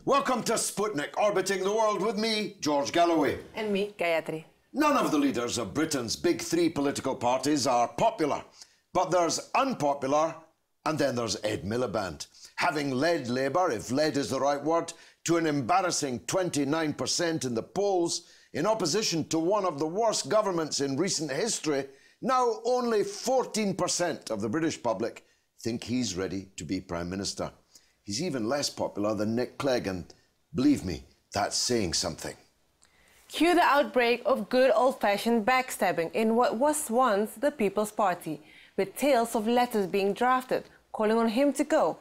Welcome to Sputnik, orbiting the world with me, George Galloway. And me, Gayatri. None of the leaders of Britain's big three political parties are popular. But there's unpopular, and then there's Ed Miliband. Having led Labour, if led is the right word, to an embarrassing 29% in the polls, in opposition to one of the worst governments in recent history, now only 14% of the British public think he's ready to be Prime Minister. He's even less popular than Nick Clegg, and believe me, that's saying something. Cue the outbreak of good old-fashioned backstabbing in what was once the People's Party, with tales of letters being drafted, calling on him to go,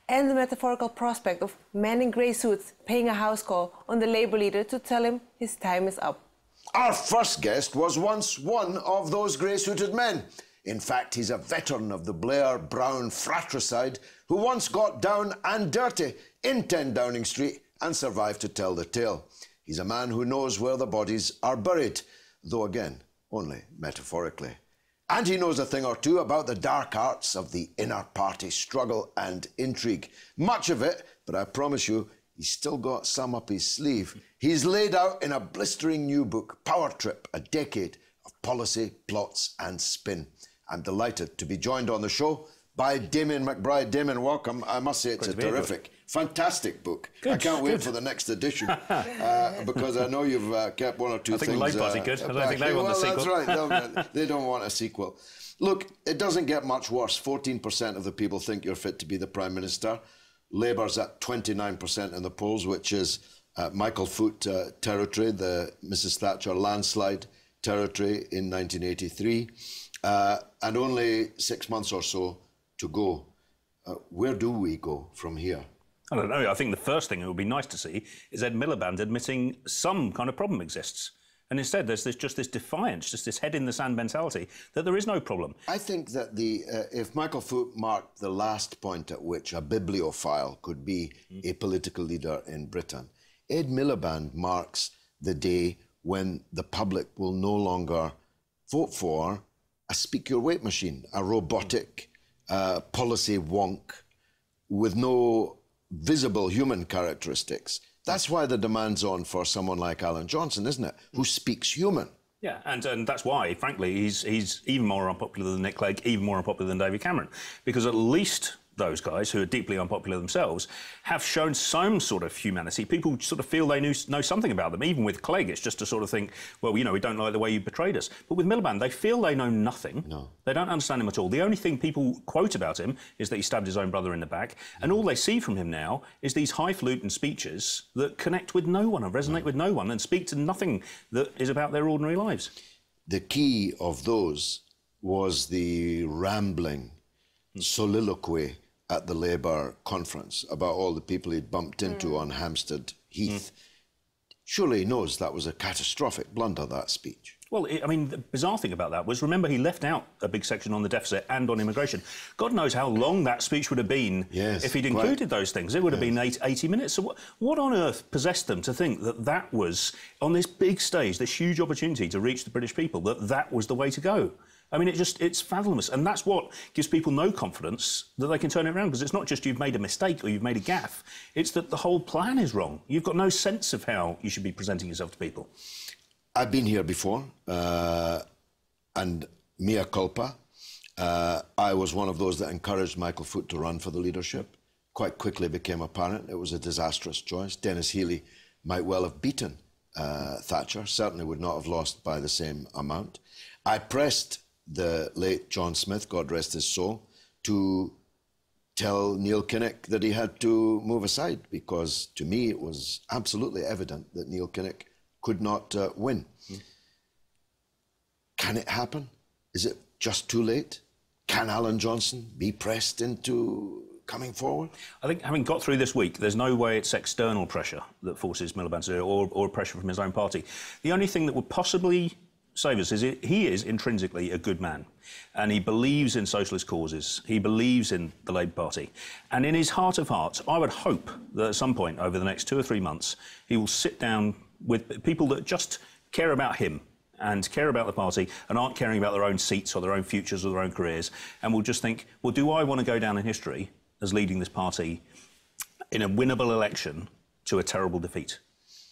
and the metaphorical prospect of men in grey suits paying a house call on the Labour leader to tell him his time is up. Our first guest was once one of those grey-suited men. In fact, he's a veteran of the Blair-Brown fratricide who once got down and dirty in 10 Downing Street and survived to tell the tale. He's a man who knows where the bodies are buried, though again, only metaphorically. And he knows a thing or two about the dark arts of the inner party struggle and intrigue. Much of it, but I promise you, he's still got some up his sleeve. He's laid out in a blistering new book, Power Trip, a decade of policy, plots and spin. I'm delighted to be joined on the show by Damien McBride. Damien, welcome. I must say it's a terrific, fantastic book. Good, I can't wait for the next edition because I know you've kept one or two things. I think Labour's good. I don't think they want the sequel. That's right. They don't want a sequel. Look, it doesn't get much worse. 14% of the people think you're fit to be the Prime Minister. Labour's at 29% in the polls, which is Michael Foot territory, the Mrs Thatcher landslide territory in 1983. And only 6 months or so to go. Where do we go from here? I don't know. I think the first thing it would be nice to see is Ed Miliband admitting some kind of problem exists. And instead, there's just this defiance, just this head-in-the-sand mentality that there is no problem. I think that if Michael Foot marked the last point at which a bibliophile could be a political leader in Britain, Ed Miliband marks the day when the public will no longer vote for a speak-your-weight machine, a robotic policy wonk with no visible human characteristics. That's why the demand's on for someone like Alan Johnson, isn't it, who speaks human. Yeah, and that's why, frankly, he's even more unpopular than Nick Clegg, even more unpopular than David Cameron, because at least those guys, who are deeply unpopular themselves, have shown some sort of humanity. People sort of feel they know something about them. Even with Clegg, it's just to sort of think, well, you know, we don't like the way you betrayed us. But with Miliband, they feel they know nothing. No. They don't understand him at all. The only thing people quote about him is that he stabbed his own brother in the back. And all they see from him now is these highfalutin speeches that connect with no one and resonate with no one and speak to nothing that is about their ordinary lives. The key of those was the rambling soliloquy at the Labour conference about all the people he'd bumped into on Hampstead Heath. Surely he knows that was a catastrophic blunder, that speech. Well, I mean, the bizarre thing about that was, remember, he left out a big section on the deficit and on immigration. God knows how long that speech would have been if he'd included those things. It would have been 80 minutes. So what on earth possessed them to think that that was, on this big stage, this huge opportunity to reach the British people, that was the way to go? I mean, it's fathomless. And that's what gives people no confidence that they can turn it around, because it's not just you've made a mistake or you've made a gaffe. It's that the whole plan is wrong. You've got no sense of how you should be presenting yourself to people. I've been here before, and mea culpa. I was one of those that encouraged Michael Foot to run for the leadership. Quite quickly became apparent it was a disastrous choice. Dennis Healey might well have beaten Thatcher, certainly would not have lost by the same amount. I pressed the late John Smith, God rest his soul, to tell Neil Kinnock that he had to move aside, because to me it was absolutely evident that Neil Kinnock could not win. Can it happen? Is it just too late? Can Alan Johnson be pressed into coming forward? I think, having got through this week, there's no way it's external pressure that forces Miliband to do it, or pressure from his own party. The only thing that would possibly save us is he is intrinsically a good man, and he believes in socialist causes. He believes in the Labour Party, and in his heart of hearts, I would hope that at some point over the next 2 or 3 months, he will sit down with people that just care about him and care about the party and aren't caring about their own seats or their own futures or their own careers, and will just think, well, do I want to go down in history as leading this party in a winnable election to a terrible defeat.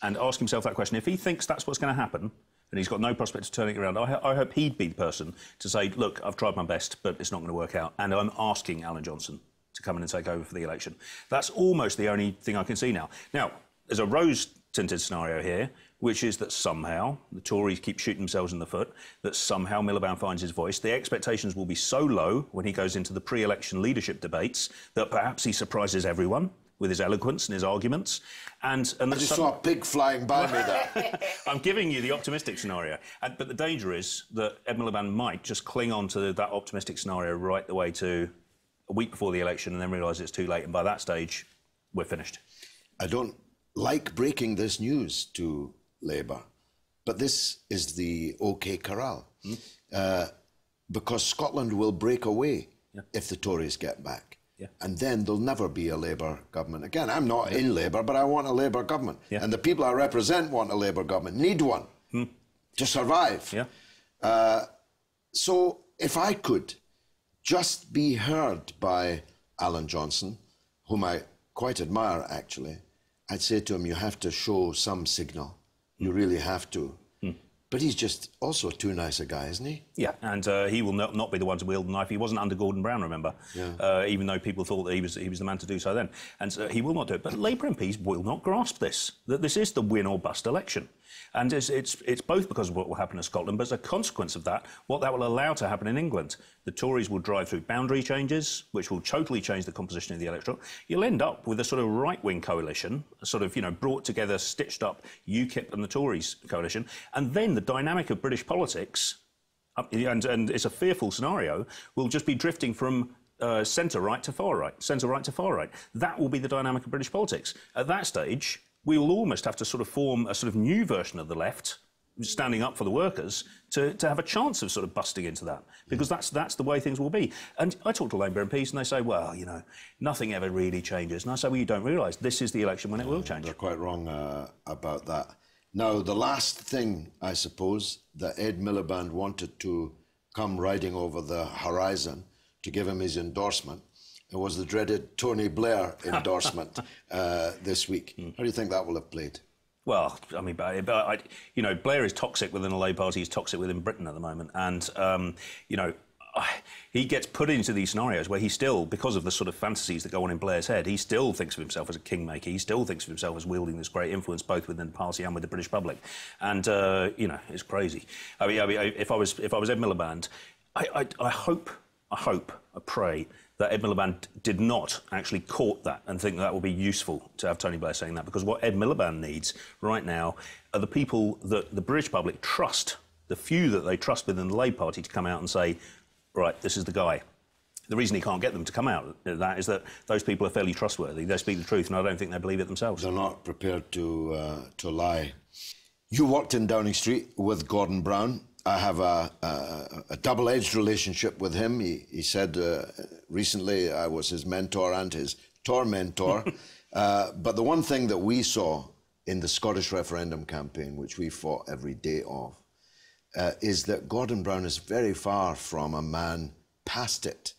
And ask himself that question. If he thinks that's what's going to happen, and he's got no prospect of turning it around, I hope he'd be the person to say, look, I've tried my best, but it's not going to work out. And I'm asking Alan Johnson to come in and take over for the election. That's almost the only thing I can see now. Now, there's a rose-tinted scenario here, which is that somehow the Tories keep shooting themselves in the foot, that somehow Miliband finds his voice. The expectations will be so low when he goes into the pre-election leadership debates that perhaps he surprises everyone with his eloquence and his arguments. I just saw a pig flying by me there. I'm giving you the optimistic scenario. But the danger is that Ed Miliband might just cling on to that optimistic scenario right the way to a week before the election and then realise it's too late. And by that stage, we're finished. I don't like breaking this news to Labour, but this is the OK corral. Because Scotland will break away if the Tories get back. And then there'll never be a Labour government again. I'm not in Labour, but I want a Labour government. And the people I represent want a Labour government, need one to survive. So if I could just be heard by Alan Johnson, whom I quite admire, actually, I'd say to him, you have to show some signal. You really have to. But he's just also too nice a guy, isn't he? Yeah, and he will not be the one to wield the knife. He wasn't under Gordon Brown, remember? Even though people thought that he was the man to do so then. And so he will not do it. But Labour MPs will not grasp this, that this is the win or bust election. And it's both because of what will happen in Scotland, but as a consequence of that, what that will allow to happen in England. The Tories will drive through boundary changes, which will totally change the composition of the electorate. You'll end up with a sort of right-wing coalition, a sort of, you know, brought together, stitched up UKIP and the Tories coalition. And then the dynamic of British politics, and it's a fearful scenario, will just be drifting from centre-right to far-right, centre-right to far-right. That will be the dynamic of British politics. At that stage, we will almost have to sort of form a sort of new version of the left, standing up for the workers, to have a chance of sort of busting into that, because that's the way things will be. And I talk to Labour MPs and they say, well, you know, nothing ever really changes. And I say, well, you don't realise this is the election when it will change. They're quite wrong about that. Now, the last thing, I suppose, that Ed Miliband wanted to come riding over the horizon to give him his endorsement, it was the dreaded Tony Blair endorsement this week. How do you think that will have played? Well, I mean, you know, Blair is toxic within the Labour Party. He's toxic within Britain at the moment. And, you know, he gets put into these scenarios where he still, because of the sort of fantasies that go on in Blair's head, he still thinks of himself as a kingmaker. He still thinks of himself as wielding this great influence both within the party and with the British public. And, you know, it's crazy. I mean, if I was Ed Miliband, I hope, I pray that Ed Miliband did not actually court that and think that would be useful to have Tony Blair saying that, because what Ed Miliband needs right now are the people that the British public trust, the few that they trust within the Labour Party, to come out and say, right, this is the guy. The reason he can't get them to come out of that is that those people are fairly trustworthy. They speak the truth, and I don't think they believe it themselves. They're not prepared to lie. You worked in Downing Street with Gordon Brown. I have a double-edged relationship with him. He said recently I was his mentor and his tormentor. But the one thing that we saw in the Scottish referendum campaign, which we fought every day of, is that Gordon Brown is very far from a man past it.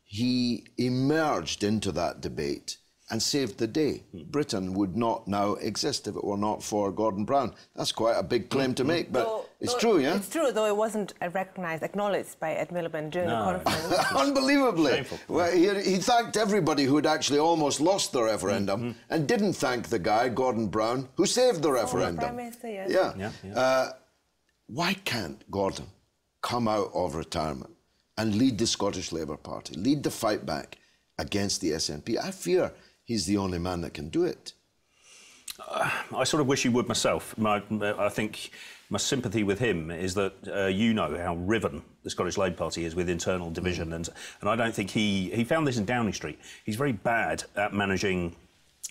He emerged into that debate and saved the day. Britain would not now exist if it were not for Gordon Brown. That's quite a big claim to make, but it's true, yeah? It's true, though it wasn't recognised, acknowledged by Ed Miliband during the conference. Unbelievably. Shameful. Well, he thanked everybody who had actually almost lost the referendum and didn't thank the guy, Gordon Brown, who saved the referendum. Prime Minister, yes. Why can't Gordon come out of retirement and lead the Scottish Labour Party, lead the fight back against the SNP? I fear he's the only man that can do it. I sort of wish he would myself. I think my sympathy with him is that you know how riven the Scottish Labour Party is with internal division, and I don't think he found this in Downing Street. He's very bad at managing,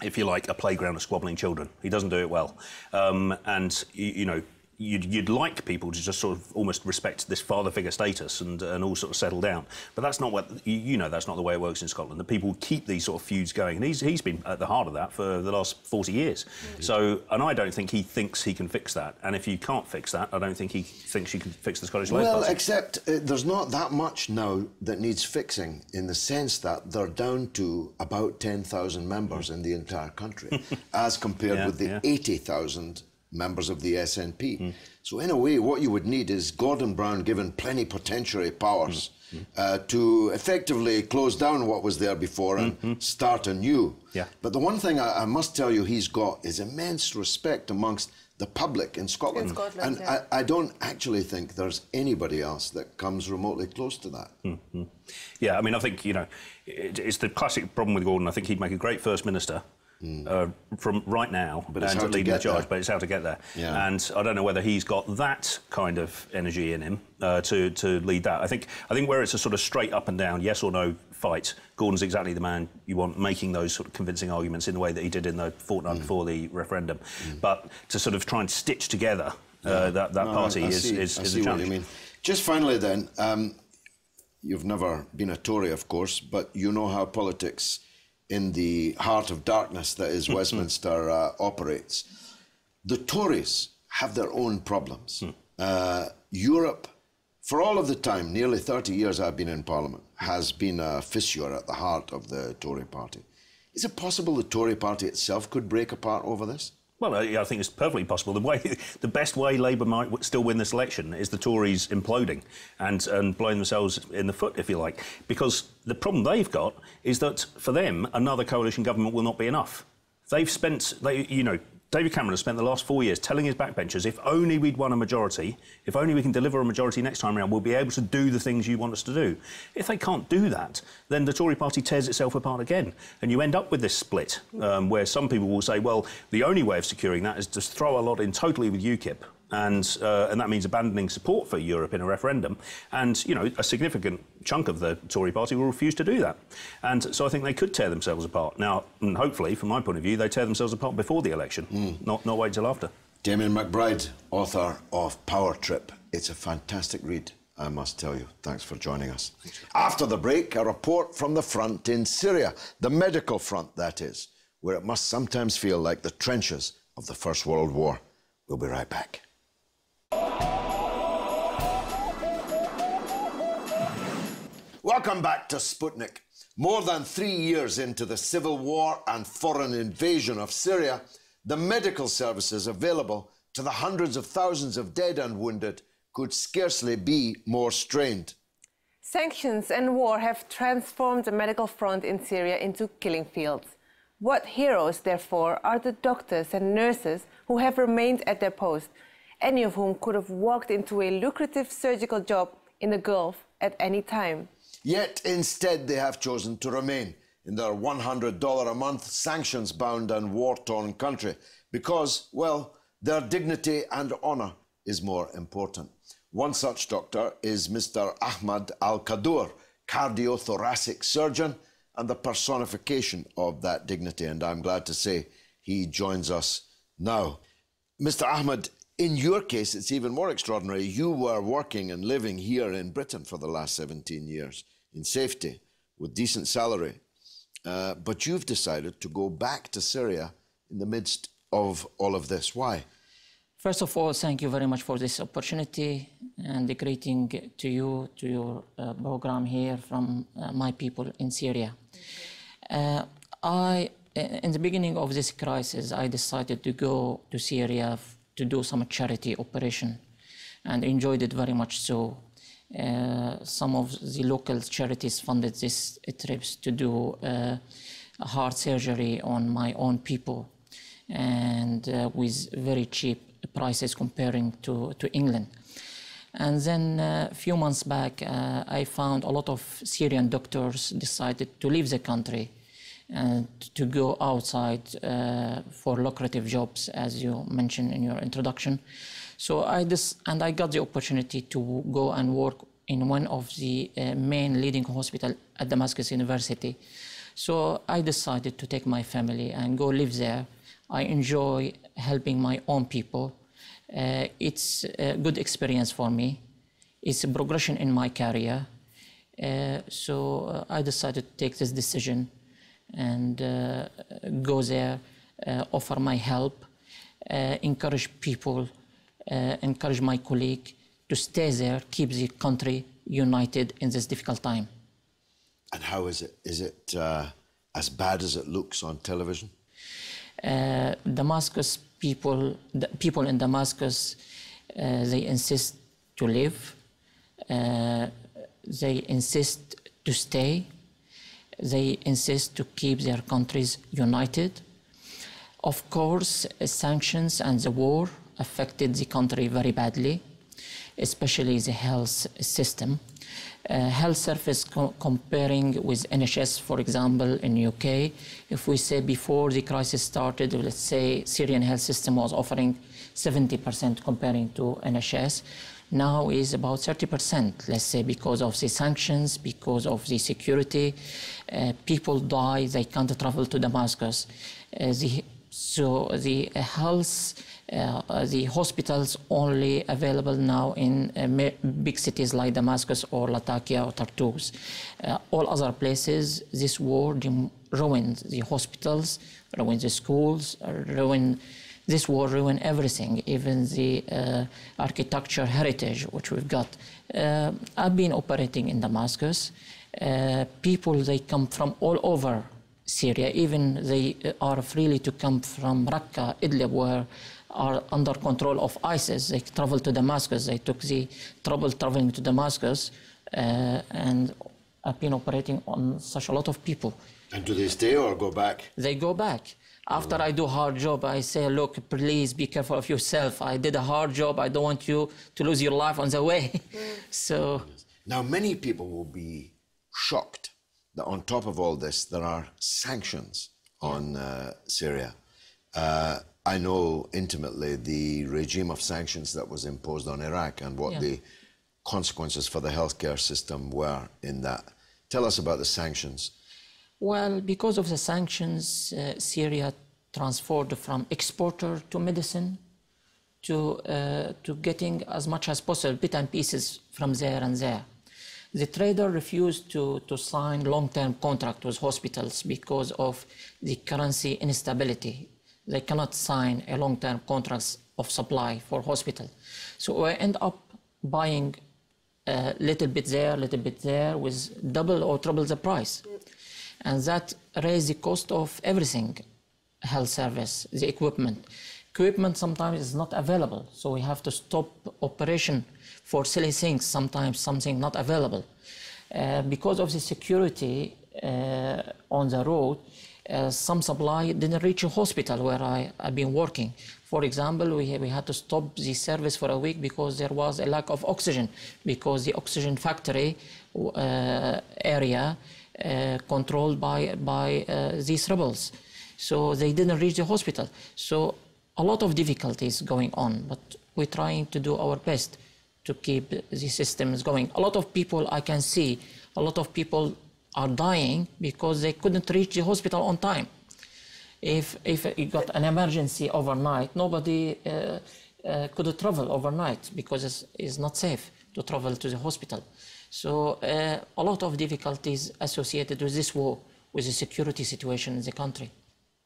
if you like, a playground of squabbling children. He doesn't do it well. And, you know, you'd like people to just sort of almost respect this father figure status and all sort of settle down. But that's not what, you know, that's not the way it works in Scotland. The people keep these sort of feuds going, and he's been at the heart of that for the last 40 years. So, and I don't think he thinks he can fix that. And if you can't fix that, I don't think he thinks you can fix the Scottish Labour Party. Well, except there's not that much now that needs fixing, in the sense that they're down to about 10,000 members in the entire country, as compared with the 80,000 members of the SNP. So in a way, what you would need is Gordon Brown given plenipotentiary powers to effectively close down what was there before and start anew. But the one thing I must tell you he's got is immense respect amongst the public in Scotland. And I don't actually think there's anybody else that comes remotely close to that. Yeah, I mean, I think, you know, it's the classic problem with Gordon. I think he'd make a great First Minister. From right now, but it's and how to leading the get charge, there. but it's how to get there. And I don't know whether he's got that kind of energy in him to lead that. I think where it's a sort of straight up and down, yes or no fight, Gordon's exactly the man you want, making those sort of convincing arguments in the way that he did in the fortnight before the referendum. But to sort of try and stitch together that party is a challenge. What you mean. Just finally then, you've never been a Tory, of course, but you know how politics in the heart of darkness that is Westminster operates. The Tories have their own problems. Europe, for all of the time, nearly 30 years I've been in Parliament, has been a fissure at the heart of the Tory party. Is it possible the Tory party itself could break apart over this? Well, I think it's perfectly possible. The best way Labour might still win this election is the Tories imploding and blowing themselves in the foot, if you like. Because the problem they've got is that, for them, another coalition government will not be enough. They've spent, you know, David Cameron has spent the last 4 years telling his backbenchers, if only we'd won a majority, if only we can deliver a majority next time around, we'll be able to do the things you want us to do. If they can't do that, then the Tory party tears itself apart again. And you end up with this split, where some people will say, well, the only way of securing that is to throw a lot in totally with UKIP. And that means abandoning support for Europe in a referendum. And, you know, a significant chunk of the Tory party will refuse to do that. And so I think they could tear themselves apart. Now, and hopefully, from my point of view, they tear themselves apart before the election, not wait till after. Damien McBride, author of Power Trip. It's a fantastic read, I must tell you. Thanks for joining us. After the break, a report from the front in Syria, the medical front, that is, where it must sometimes feel like the trenches of the First World War. We'll be right back. Welcome back to Sputnik. More than 3 years into the civil war and foreign invasion of Syria, the medical services available to the hundreds of thousands of dead and wounded could scarcely be more strained. Sanctions and war have transformed the medical front in Syria into killing fields. What heroes, therefore, are the doctors and nurses who have remained at their post, any of whom could have walked into a lucrative surgical job in the Gulf at any time? Yet instead they have chosen to remain in their $100 a month sanctions-bound and war-torn country because, well, their dignity and honour is more important. One such doctor is Mr Ahmad Al Khaddour, cardiothoracic surgeon and the personification of that dignity, and I'm glad to say he joins us now. Mr Ahmad, in your case, it's even more extraordinary. You were working and living here in Britain for the last 17 years in safety with decent salary. But you've decided to go back to Syria in the midst of all of this. Why? First of all, thank you very much for this opportunity and the greeting to you, to your program here from my people in Syria. In the beginning of this crisis, I decided to go to Syria to do some charity operation and enjoyed it very much so. Some of the local charities funded these trips to do heart surgery on my own people and with very cheap prices comparing to England. And then a few months back, I found a lot of Syrian doctors decided to leave the country and to go outside for lucrative jobs, as you mentioned in your introduction. So I got the opportunity to go and work in one of the main leading hospitals at Damascus University. So I decided to take my family and go live there. I enjoy helping my own people It's a good experience for me. It's a progression in my career. So I decided to take this decision and go there, offer my help, encourage people, encourage my colleague to stay there, keep the country united in this difficult time. And how is it? Is it as bad as it looks on television? Damascus people, the people in Damascus, they insist to live. They insist to stay. They insist to keep their countries united. Of course, sanctions and the war affected the country very badly, especially the health system. Health service comparing with NHS, for example, in UK, if we say before the crisis started, let's say Syrian health system was offering 70% comparing to NHS, now is about 30%, let's say, because of the sanctions, because of the security. People die, they can't travel to Damascus. So the health, the hospitals only available now in big cities like Damascus or Latakia or Tartus. All other places, this war ruined the hospitals, ruined the schools, this war ruined everything, even the architecture heritage which we've got. I've been operating in Damascus. People, they come from all over Syria, even they are freely to come from Raqqa, Idlib, where are under control of ISIS. They travel to Damascus. They took the trouble traveling to Damascus, and I've been operating on such a lot of people. And do they stay or go back? They go back. After I do a hard job, I say, look, please be careful of yourself. I did a hard job. I don't want you to lose your life on the way. So now, many people will be shocked that on top of all this, there are sanctions on Syria. I know intimately the regime of sanctions that was imposed on Iraq and what the consequences for the healthcare system were in that. Tell us about the sanctions. Well, because of the sanctions, Syria transformed from exporter to medicine to getting as much as possible, bits and pieces from there and there. The trader refused to sign long-term contract with hospitals because of the currency instability. They cannot sign a long-term contracts of supply for hospital. So we end up buying a little bit there with double or triple the price. And that raised the cost of everything, health service, the equipment. Equipment sometimes is not available, so we have to stop operation for silly things, sometimes something not available. Because of the security on the road, some supply didn't reach a hospital where I've been working. For example, we had to stop the service for a week because there was a lack of oxygen, because the oxygen factory area controlled by these rebels. So they didn't reach the hospital. So a lot of difficulties going on, but we're trying to do our best to keep the systems going. A lot of people, I can see, a lot of people are dying because they couldn't reach the hospital on time. If you got an emergency overnight, nobody could travel overnight because it's not safe to travel to the hospital. So a lot of difficulties associated with this war, with the security situation in the country.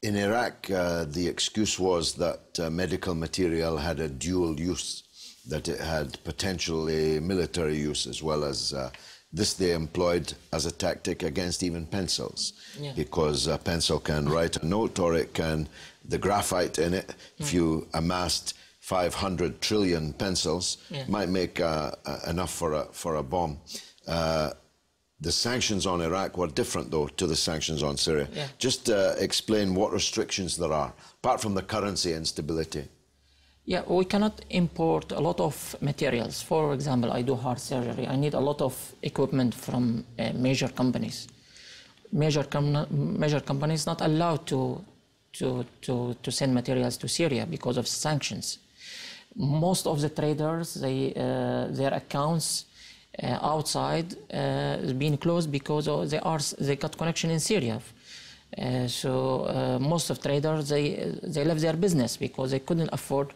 In Iraq, the excuse was that medical material had a dual use, that it had potentially military use as well as this they employed as a tactic against even pencils, because a pencil can write a note or it can, the graphite in it, if you amassed 500 trillion pencils, might make enough for a bomb. The sanctions on Iraq were different, though, to the sanctions on Syria. Just explain what restrictions there are, apart from the currency instability. Yeah, we cannot import a lot of materials. For example, I do heart surgery. I need a lot of equipment from major companies. Major companies not allowed to send materials to Syria because of sanctions. Most of the traders, their accounts outside is being closed because they got connection in Syria. So most of traders, they left their business because they couldn't afford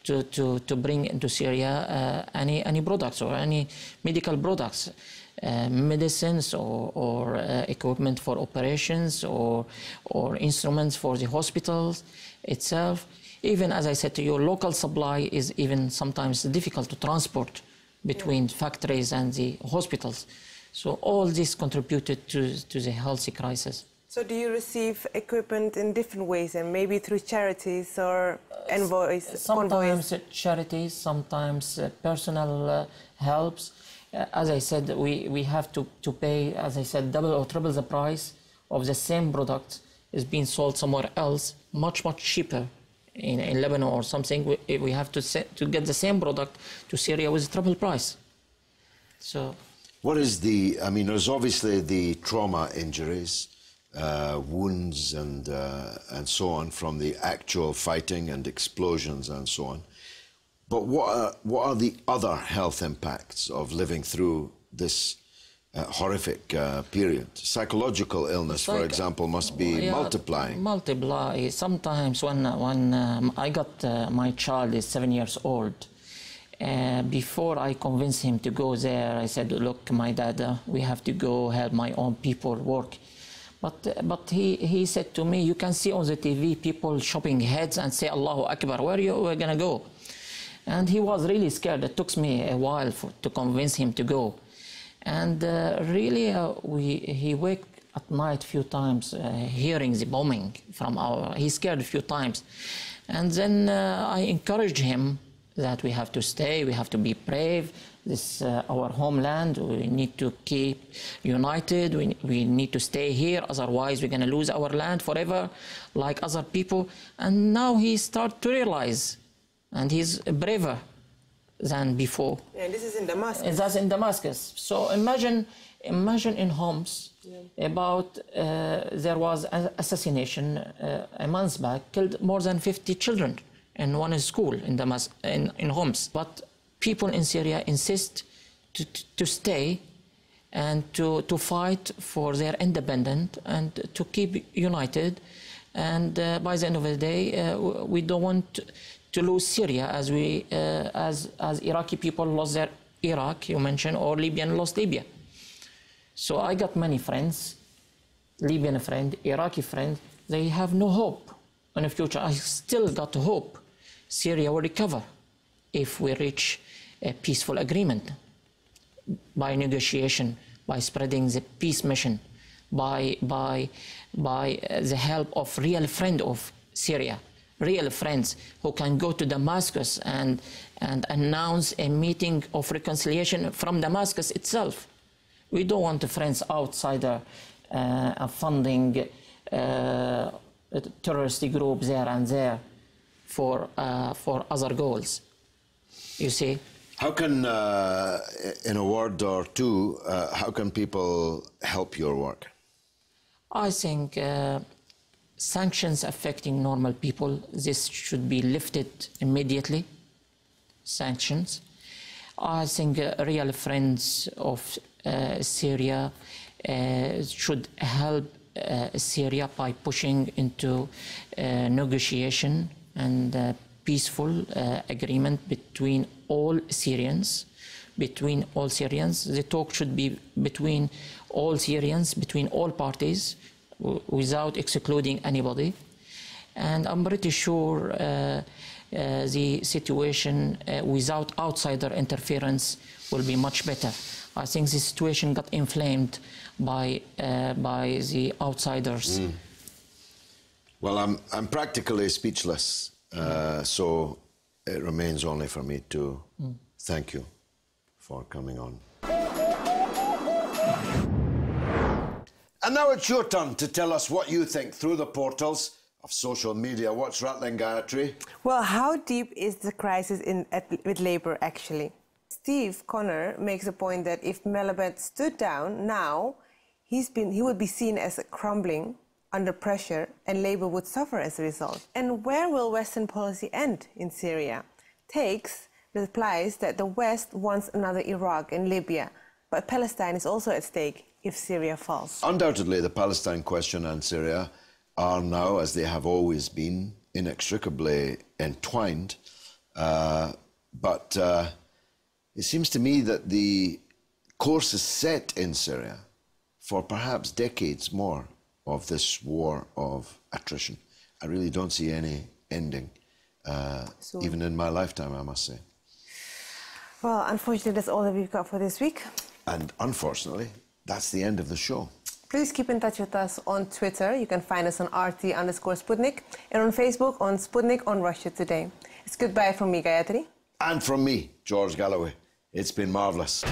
to bring into Syria any products or any medical products, medicines or equipment for operations or instruments for the hospitals itself. Even, as I said to you, local supply is even sometimes difficult to transport between factories and the hospitals. So all this contributed to the health crisis. So do you receive equipment in different ways, and maybe through charities or envoys? Sometimes charities, sometimes personal helps. As I said, we have to pay, as I said, double or triple the price of the same product is being sold somewhere else, much cheaper. In Lebanon or something, we have to get the same product to Syria with triple price. So, what is the? I mean, there's obviously the trauma injuries, wounds, and so on from the actual fighting and explosions and so on. But what are the other health impacts of living through this horrific period? Psychological illness, for example, must be multiplying. Multiply. Sometimes when I got my child is 7 years old, before I convinced him to go there, I said, look, my dad, we have to go help my own people work. But he said to me, you can see on the TV people chopping heads and say, Allahu Akbar, where are you going to go? And he was really scared. It took me a while to convince him to go. And really, he waked at night a few times, hearing the bombing from he scared a few times. And then I encouraged him that we have to stay, we have to be brave. This our homeland, we need to keep united, we need to stay here, otherwise we're going to lose our land forever, like other people. And now he started to realize, and he's braver than before. And this is in Damascus. That's in Damascus. So imagine in Homs, about there was an assassination a month back, killed more than 50 children in one school in Homs. But people in Syria insist to stay and to fight for their independence and to keep united. And by the end of the day, we don't want to lose Syria as as Iraqi people lost their Iraq, you mentioned, or Libyan lost Libya. So I got many friends, Libyan friends, Iraqi friends, they have no hope in the future. I still got hope. Syria will recover if we reach a peaceful agreement by negotiation, by spreading the peace mission, by the help of real friends of Syria, real friends who can go to Damascus and announce a meeting of reconciliation from Damascus itself. We don't want the friends outsider funding terrorist groups there and there for other goals. You see? How can, in a word or two, how can people help your work? I think sanctions affecting normal people, this should be lifted immediately, sanctions. I think real friends of Syria should help Syria by pushing into negotiation and peaceful agreement between all Syrians. The talk should be between all Syrians, between all parties, without excluding anybody. And I'm pretty sure the situation without outsider interference will be much better. I think the situation got inflamed by the outsiders. Well, I'm practically speechless, so it remains only for me to thank you for coming on. And now it's your turn to tell us what you think through the portals of social media. What's rattling, Gayatri? Well, how deep is the crisis with Labour, actually? Steve Connor makes a point that if Miliband stood down now, he would be seen as crumbling under pressure, and Labour would suffer as a result. And where will Western policy end in Syria? Takes replies that the West wants another Iraq and Libya, but Palestine is also at stake if Syria falls. Undoubtedly, the Palestine question and Syria are now, as they have always been, inextricably entwined. But it seems to me that the course is set in Syria for perhaps decades more of this war of attrition. I really don't see any ending, even in my lifetime, I must say. Well, unfortunately, that's all that we've got for this week. And unfortunately, that's the end of the show. Please keep in touch with us on Twitter. You can find us on RT_Sputnik and on Facebook on Sputnik on Russia Today. It's goodbye from me, Gayatri. And from me, George Galloway. It's been marvellous.